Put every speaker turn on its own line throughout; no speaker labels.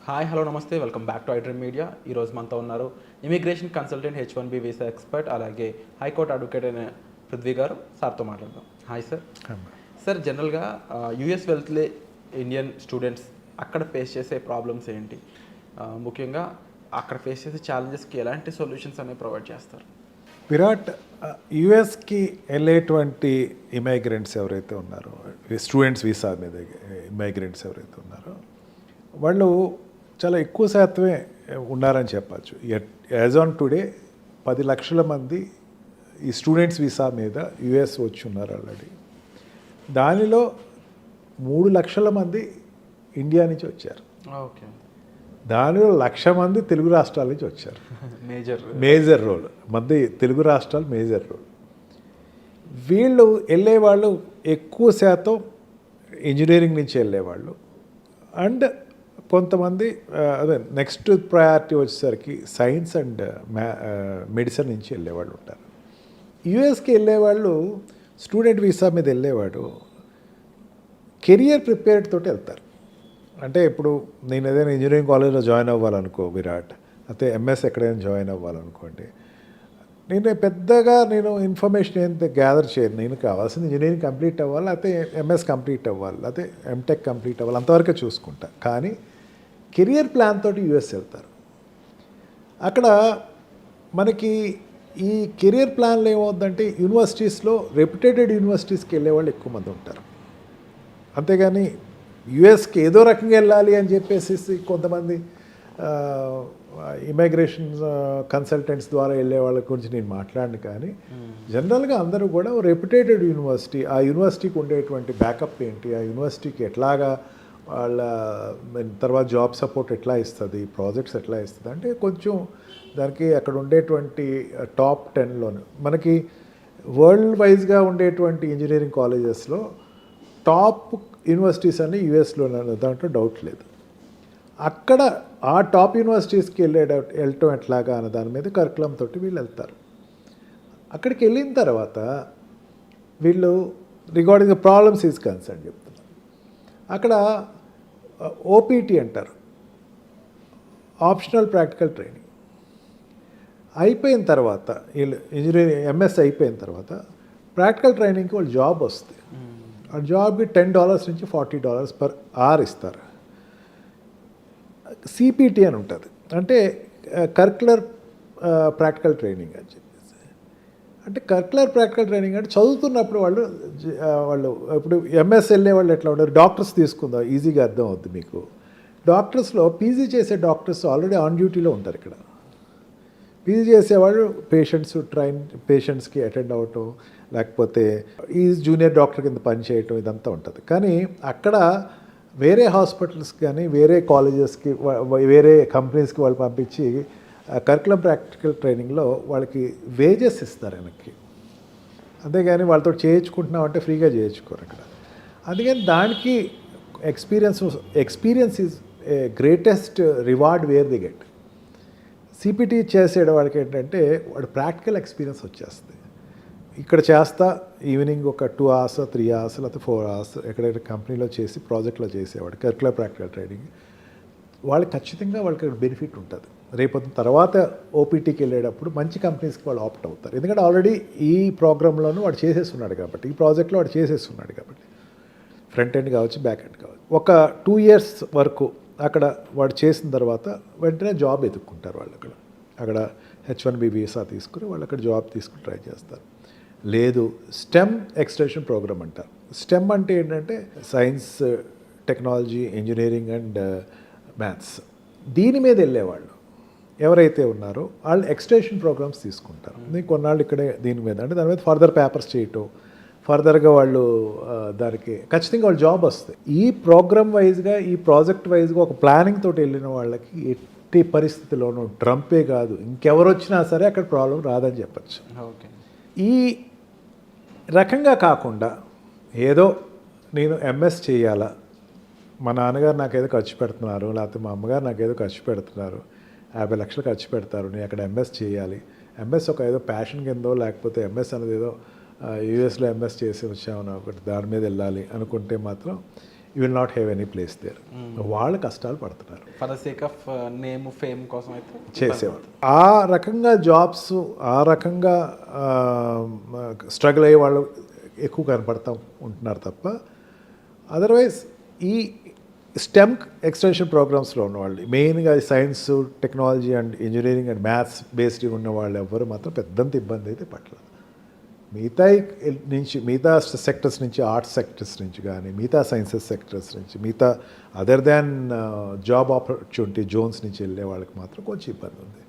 Hi hello నమస్తే, welcome back to iDream media. ఈరోజు మనతో ఉన్నారు immigration consultant, H1B visa expert, అలాగే హైకోర్టు అడ్వకేట్ అయిన పృథ్వీ గారు. సార్తో మాట్లాడదాం. Hi sir. సార్, జనరల్గా యూఎస్ వెళ్తే ఇండియన్ స్టూడెంట్స్ అక్కడ ఫేస్ చేసే ప్రాబ్లమ్స్ ఏంటి, ముఖ్యంగా అక్కడ ఫేస్ చేసే ఛాలెంజెస్కి ఎలాంటి సొల్యూషన్స్ అనేవి ప్రొవైడ్ చేస్తారు?
విరాట్, యుఎస్కి వెళ్ళేటువంటి ఇమైగ్రెంట్స్ ఎవరైతే ఉన్నారో, స్టూడెంట్స్ వీసా మీద ఇమైగ్రెంట్స్ ఎవరైతే ఉన్నారో వాళ్ళు చాలా ఎక్కువ శాతమే ఉన్నారని చెప్పచ్చు. యాజ్ ఆన్ టుడే 10 లక్షల మంది ఈ స్టూడెంట్స్ వీసా మీద యుఎస్ వచ్చి ఉన్నారు ఆల్రెడీ. దానిలో 3 లక్షల మంది ఇండియా నుంచి వచ్చారు.
ఓకే.
దానిలో 1,00,000 మంది తెలుగు రాష్ట్రాల నుంచి వచ్చారు. మేజర్ రోల్ మంది తెలుగు రాష్ట్రాలు మేజర్ రోల్. వీళ్ళు వెళ్ళేవాళ్ళు ఎక్కువ శాతం ఇంజనీరింగ్ నుంచి వెళ్ళేవాళ్ళు, అండ్ కొంతమంది అదే నెక్స్ట్ ప్రయారిటీ వచ్చేసరికి సైన్స్ అండ్ మెడిసిన్ నుంచి వెళ్ళేవాళ్ళు ఉంటారు. యుఎస్కి వెళ్ళేవాళ్ళు స్టూడెంట్ వీసా మీద వెళ్ళేవాడు కెరియర్ ప్రిపేర్డ్ తోటి వెళ్తారు. అంటే ఇప్పుడు నేను ఏదైనా ఇంజనీరింగ్ కాలేజ్లో జాయిన్ అవ్వాలనుకో విరాట్, అయితే ఎంఎస్ ఎక్కడైనా జాయిన్ అవ్వాలనుకోండి, నేను ఇన్ఫర్మేషన్ ఏంటి గ్యాదర్ చేయను. నేను కావాల్సింది ఇంజనీరింగ్ కంప్లీట్ అవ్వాలి, అయితే ఎంఎస్ కంప్లీట్ అవ్వాలి, అయితే ఎంటెక్ కంప్లీట్ అవ్వాలి, అంతవరకే చూసుకుంటా. కానీ కెరియర్ ప్లాన్ తోటి యూఎస్ వెళ్తారు. అక్కడ మనకి ఈ కెరియర్ ప్లాన్లో ఏమవుతుందంటే యూనివర్సిటీస్లో రెప్యుటేటెడ్ యూనివర్సిటీస్కి వెళ్ళే వాళ్ళు ఎక్కువ మంది ఉంటారు. అంతేగాని యుఎస్కి ఏదో రకంగా వెళ్ళాలి అని చెప్పేసి కొంతమంది ఇమిగ్రేషన్ కన్సల్టెంట్స్ ద్వారా వెళ్ళే వాళ్ళ గురించి నేను మాట్లాడను. కానీ జనరల్గా అందరూ కూడా రెప్యుటేటెడ్ యూనివర్సిటీ, ఆ యూనివర్సిటీకి ఉండేటువంటి బ్యాకప్ ఏంటి, ఆ యూనివర్సిటీకి ఎట్లాగా వాళ్ళ తర్వాత జాబ్ సపోర్ట్ ఎట్లా ఇస్తుంది, ప్రాజెక్ట్స్ ఎట్లా ఇస్తుంది అంటే కొంచెం దానికి అక్కడ ఉండేటువంటి టాప్ 10లోనే మనకి వరల్డ్ వైజ్గా ఉండేటువంటి ఇంజనీరింగ్ కాలేజెస్లో టాప్ యూనివర్సిటీస్ అన్నీ యూఎస్లోనే, దాంట్లో డౌట్ లేదు. అక్కడ ఆ టాప్ యూనివర్సిటీస్కి వెళ్ళటం ఎట్లాగా అన్న దాని మీద కరికులం తోటి వీళ్ళు వెళ్తారు. అక్కడికి వెళ్ళిన తర్వాత వీళ్ళు regarding the problems is concern చెప్తున్నారు. అక్కడ ఓపీటీ అంటారు, ఆప్షనల్ ప్రాక్టికల్ ట్రైనింగ్ అయిపోయిన తర్వాత, వీళ్ళు ఇంజనీరింగ్ ఎంఎస్ అయిపోయిన తర్వాత ప్రాక్టికల్ ట్రైనింగ్కి వాళ్ళు జాబ్ వస్తుంది. ఆ జాబ్కి $10 నుంచి $40 పర్ అవర్ ఇస్తారు. సిపిటి అని ఉంటుంది, అంటే కరికులర్ ప్రాక్టికల్ ట్రైనింగ్ అని చెప్పేసి. అంటే కరికులర్ ప్రాక్టికల్ ట్రైనింగ్ అంటే చదువుతున్నప్పుడు వాళ్ళు ఇప్పుడు ఎంఎస్ వెళ్ళే వాళ్ళు ఎట్లా ఉంటారు, డాక్టర్స్ తీసుకుందాం, ఈజీగా అర్థం అవుద్ది మీకు. డాక్టర్స్లో పీజీ చేసే డాక్టర్స్ ఆల్రెడీ ఆన్ డ్యూటీలో ఉంటారు. ఇక్కడ పీజీ చేసేవాళ్ళు పేషెంట్స్కి అటెండ్ అవ్వటం, లేకపోతే ఈ జూనియర్ డాక్టర్ కింద పని చేయటం, ఇదంతా ఉంటుంది. కానీ అక్కడ వేరే హాస్పిటల్స్కి కానీ వేరే కాలేజెస్కి వేరే కంపెనీస్కి వాళ్ళు పంపించి కరికులం ప్రాక్టికల్ ట్రైనింగ్లో వాళ్ళకి వేజెస్ ఇస్తారు వెనక్కి. అంతేగాని వాళ్ళతో చేయించుకుంటున్నాం అంటే ఫ్రీగా చేయించుకోరు అక్కడ. అందుకని దానికి experience is a greatest reward wear the get. CPT చేసేడు వాడికి ఏంటంటే వాడు ప్రాక్టికల్ ఎక్స్పీరియన్స్ వచ్చేస్తుంది. ఇక్కడ చేస్తా ఈవినింగ్ ఒక 2 hours 3 hours లేకపోతే 4 hours ఎక్కడైనా కంపెనీలో చేసి ప్రాజెక్ట్లో చేసేవాడు కరికులర్ ప్రాక్టికల్ ట్రైనింగ్, వాళ్ళకి ఖచ్చితంగా వాళ్ళకి బెనిఫిట్ ఉంటుంది. రేపొద్దు తర్వాత ఓపీటీకి వెళ్ళేటప్పుడు మంచి కంపెనీస్కి వాళ్ళు ఆప్ట్ అవుతారు. ఎందుకంటే ఆల్రెడీ ఈ ప్రోగ్రాంలోనూ వాడు చేసేస్తున్నాడు కాబట్టి, ఈ ప్రాజెక్ట్లో వాడు చేసేస్తున్నాడు కాబట్టి, ఫ్రంట్ ఎండ్ కావచ్చు బ్యాక్ ఎండ్ కావచ్చు. ఒక 2 years వరకు అక్కడ వాడు చేసిన తర్వాత వెంటనే జాబ్ ఎదుక్కుంటారు వాళ్ళు. అక్కడ H1B వీసా తీసుకుని వాళ్ళు అక్కడ జాబ్ తీసుకుని ట్రై చేస్తారు. లేదు, స్టెమ్ ఎక్స్టెన్షన్ ప్రోగ్రామ్ అంటారు. స్టెమ్ అంటే ఏంటంటే science, technology, engineering and maths, దీని మీద వెళ్ళేవాళ్ళు ఎవరైతే ఉన్నారో వాళ్ళు ఎక్స్టెన్షన్ ప్రోగ్రామ్స్ తీసుకుంటారు. కొన్నాళ్ళు ఇక్కడే దీని మీద, అంటే దాని మీద ఫర్దర్ పేపర్స్ చేయటం, ఫర్దర్గా వాళ్ళు దానికి ఖచ్చితంగా వాళ్ళు జాబ్ వస్తాయి. ఈ ప్రోగ్రామ్ వైజ్గా, ఈ ప్రాజెక్ట్ వైజ్గా ఒక ప్లానింగ్ తోటి వెళ్ళిన వాళ్ళకి ఎట్టి పరిస్థితిలోనూ ట్రంపే కాదు ఇంకెవరు వచ్చినా సరే అక్కడ ప్రాబ్లం రాదని చెప్పచ్చు.
ఓకే.
ఈ రకంగా కాకుండా ఏదో నేను ఎంఎస్ చేయాలా, మా నాన్నగారు నాకేదో ఖర్చు పెడుతున్నారు, లేకపోతే మా అమ్మగారు నాకేదో ఖర్చు పెడుతున్నారు, 50 లక్షలు ఖర్చు పెడతారు, నేను అక్కడ ఎంఎస్ చేయాలి, ఎంఎస్ ఒక ఏదో ప్యాషన్ కిందో, లేకపోతే ఎంఎస్ అనేది ఏదో యూఎస్లో ఎంఎస్ చేసి వచ్చామని ఒకటి దాని మీద వెళ్ళాలి అనుకుంటే మాత్రం you will not have any place there. వాళ్ళు కష్టాలు పడుతున్నారు.
For the sake of name fame కోసం అయితే
చేసేవాళ్ళు ఆ రకంగా జాబ్స్, ఆ రకంగా స్ట్రగుల్ అయ్యే వాళ్ళు ఎక్కువ కనపడతా ఉంటున్నారు తప్ప అదర్వైజ్ ఈ స్టెమ్ ఎక్స్టెన్షన్ ప్రోగ్రామ్స్లో ఉన్నవాళ్ళు మెయిన్గా science, technology and engineering and maths based ఉన్న వాళ్ళు ఎవ్వరు మాత్రం పెద్దంత ఇబ్బంది అయితే పట్ల. మిగతా సెక్టర్స్ నుంచి, ఆర్ట్స్ సెక్టర్స్ నుంచి కానీ, మిగతా సైన్సెస్ సెక్టర్స్ నుంచి, మిగతా other than job opportunity zones నుంచి వెళ్ళే వాళ్ళకి మాత్రం కొంచెం ఇబ్బంది ఉంది.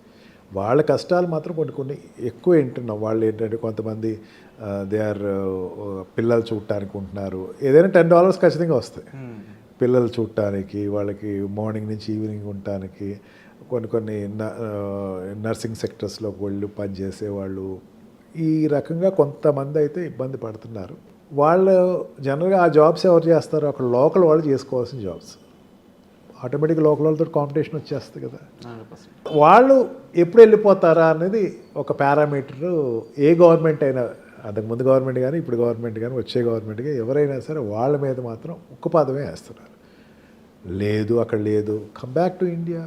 వాళ్ళ కష్టాలు మాత్రం కొన్ని ఎక్కువ వింటున్నాం. వాళ్ళు ఏంటంటే కొంతమంది దే ఆర్ పిల్లలు చూడటానికి ఉంటున్నారు. ఏదైనా $10 ఖచ్చితంగా వస్తాయి పిల్లలు చూడటానికి, వాళ్ళకి మార్నింగ్ నుంచి ఈవినింగ్ ఉండటానికి. కొన్ని నర్సింగ్ సెక్టర్స్లో వాళ్ళు పనిచేసేవాళ్ళు ఈ రకంగా కొంతమంది అయితే ఇబ్బంది పడుతున్నారు. వాళ్ళు జనరల్గా ఆ జాబ్స్ ఎవరు చేస్తారు? అక్కడ లోకల్ వాళ్ళు చేసుకోవాల్సిన జాబ్స్. ఆటోమేటిక్గా లోకల్ వాళ్ళతో కాంపిటీషన్ వచ్చేస్తుంది కదా.
100%.
వాళ్ళు ఎప్పుడు వెళ్ళిపోతారా అనేది ఒక పారామీటర్. ఏ గవర్నమెంట్ అయినా, అంతకుముందు గవర్నమెంట్ కానీ ఇప్పుడు గవర్నమెంట్ కానీ వచ్చే గవర్నమెంట్గా ఎవరైనా సరే వాళ్ళ మీద మాత్రం ఉక్కుపాదమే వేస్తున్నారు. లేదు అక్కడ లేదు, come back to India,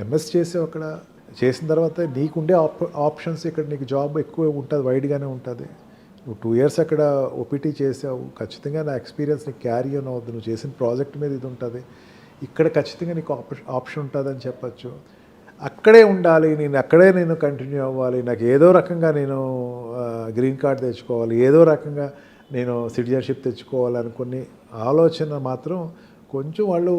MS చేసావు అక్కడ, చేసిన తర్వాత నీకుండే ఆప్షన్స్ ఇక్కడ, నీకు జాబ్ ఎక్కువ ఉంటుంది, వైడ్గానే ఉంటుంది. నువ్వు 2 years అక్కడ ఓపీటీ చేసావు, ఖచ్చితంగా నా ఎక్స్పీరియన్స్ నీకు క్యారీ ఆన్ అవుద్ది, నువ్వు చేసిన ప్రాజెక్ట్ మీద ఇది ఉంటుంది, ఇక్కడ ఖచ్చితంగా నీకు ఆప్షన్ ఉంటుందని చెప్పచ్చు. అక్కడే ఉండాలి, నేను కంటిన్యూ అవ్వాలి, నాకు ఏదో రకంగా నేను గ్రీన్ కార్డ్ తెచ్చుకోవాలి, ఏదో రకంగా నేను సిటిజన్షిప్ తెచ్చుకోవాలనుకుని ఆలోచన మాత్రం కొంచెం వాళ్ళు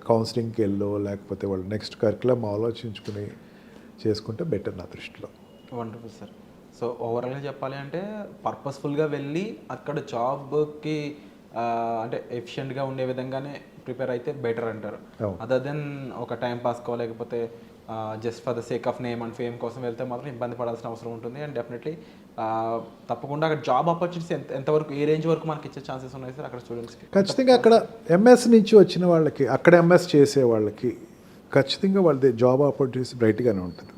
కౌన్సిలింగ్కి వెళ్ళో లేకపోతే వాళ్ళు నెక్స్ట్ కరికులం ఆలోచించుకుని చేసుకుంటే బెటర్ నా దృష్టిలో.
Wonderful sir. సో ఓవరాల్గా చెప్పాలి అంటే పర్పస్ఫుల్గా వెళ్ళి అక్కడ జాబ్కి అంటే ఎఫిషియెంట్గా ఉండే విధంగానే ప్రిపేర్ అయితే బెటర్ అంటారు. అదర్ దెన్ ఒక టైం పాస్కో లేకపోతే just for the sake of name and fame కోసం వెళ్తే మాత్రం ఇబ్బంది పడాల్సిన అవసరం ఉంటుంది. అండ్ డెఫినెట్లీ తప్పకుండా అక్కడ జాబ్ ఆపర్చునిటీస్ ఎంతవరకు, ఏ రేంజ్ వరకు మనకి ఇచ్చే ఛాన్సెస్ ఉన్నాయి సార్ అక్కడ స్టూడెంట్స్కి?
ఖచ్చితంగా అక్కడ ఎంఎస్ నుంచి వచ్చిన వాళ్ళకి, అక్కడ ఎంఎస్ చేసే వాళ్ళకి ఖచ్చితంగా వాళ్ళది జాబ్ ఆపర్చునిటీస్ బ్రైట్గానే ఉంటుంది.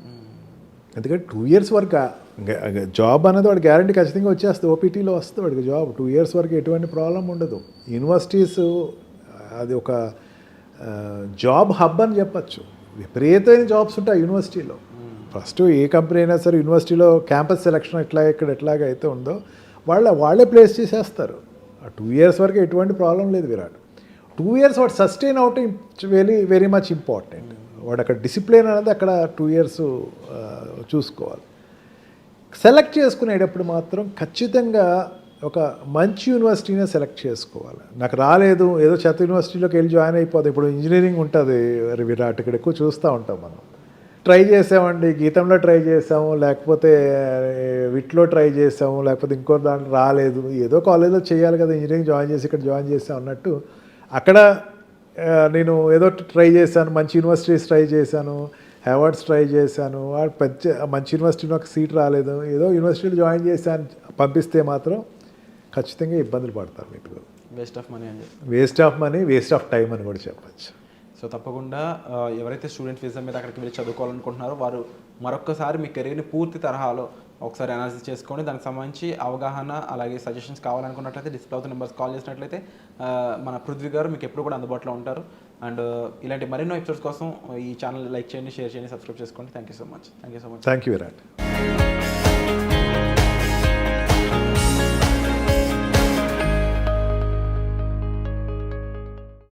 ఎందుకంటే 2 years వరకు జాబ్ అనేది వాడు గ్యారంటీ ఖచ్చితంగా వచ్చేస్తుంది, ఓపీటీలో వస్తుంది వాడికి జాబ్. 2 years వరకు ఎటువంటి ప్రాబ్లం ఉండదు. యూనివర్సిటీస్ అది ఒక జాబ్ హబ్ అని చెప్పచ్చు. విపరీతమైన జాబ్స్ ఉంటాయి యూనివర్సిటీలో. ఫస్ట్ ఏ కంపెనీ అయినా సరే యూనివర్సిటీలో క్యాంపస్ సెలక్షన్ ఎట్లాగా అయితే ఉందో వాళ్ళే ప్లేస్ చేసేస్తారు. ఆ 2 years వరకు ఎటువంటి ప్రాబ్లం లేదు విరాట్. 2 years వాడు సస్టైన్ అవటం వెరీ మచ్ ఇంపార్టెంట్. వాడు అక్కడ డిసిప్లిన్ అనేది అక్కడ 2 years చూసుకోవాలి. సెలెక్ట్ చేసుకునేటప్పుడు మాత్రం ఖచ్చితంగా ఒక మంచి యూనివర్సిటీనే సెలెక్ట్ చేసుకోవాలి. నాకు రాలేదు, ఏదో చెత్త యూనివర్సిటీలోకి వెళ్ళి జాయిన్ అయిపోతుంది. ఇప్పుడు ఇంజనీరింగ్ ఉంటుంది విరాట్, ఇక్కడ ఎక్కువ చూస్తూ ఉంటాం మనం. ట్రై చేసామండి, గీతంలో ట్రై చేసాము, లేకపోతే విట్లో ట్రై చేసాము, లేకపోతే ఇంకో దాంట్లో రాలేదు, ఏదో కాలేజ్లో చేయాలి కదా, ఇంజనీరింగ్ జాయిన్ చేసి ఇక్కడ జాయిన్ చేసాం అన్నట్టు అక్కడ నేను ఏదో ట్రై చేశాను, మంచి యూనివర్సిటీస్ ట్రై చేశాను, హార్వర్డ్స్ ట్రై చేశాను, మంచి యూనివర్సిటీలో ఒక సీట్ రాలేదు, ఏదో యూనివర్సిటీలో జాయిన్ చేశాను పంపిస్తే మాత్రం ఖచ్చితంగా ఇబ్బందులు పడతారు. మీకు
వేస్ట్ ఆఫ్ మనీ అని చెప్పి,
waste of money, waste of time అని కూడా చెప్పచ్చు.
సో తప్పకుండా ఎవరైతే స్టూడెంట్ వీసా మీద అక్కడికి వెళ్ళి చదువుకోవాలనుకుంటున్నారో వారు మరొకసారి మీ కెరీర్ని పూర్తి తరహాలో ఒకసారి అనాలిసిస్ చేసుకొని దానికి సంబంధించి అవగాహన అలాగే సజెషన్స్ కావాలనుకున్నట్లయితే డిస్ప్లే అవుతున్న నెంబర్స్ కాల్ చేసినట్లయితే మన పృథ్వీ గారు మీకు ఎప్పుడు కూడా అందుబాటులో ఉంటారు. అండ్ ఇలాంటి మరెన్నో ఎపిసోడ్స్ కోసం ఈ ఛానల్ లైక్ చేయండి, షేర్ చేయండి, సబ్స్క్రైబ్ చేసుకోండి. Thank you so much.
Thank you Virat.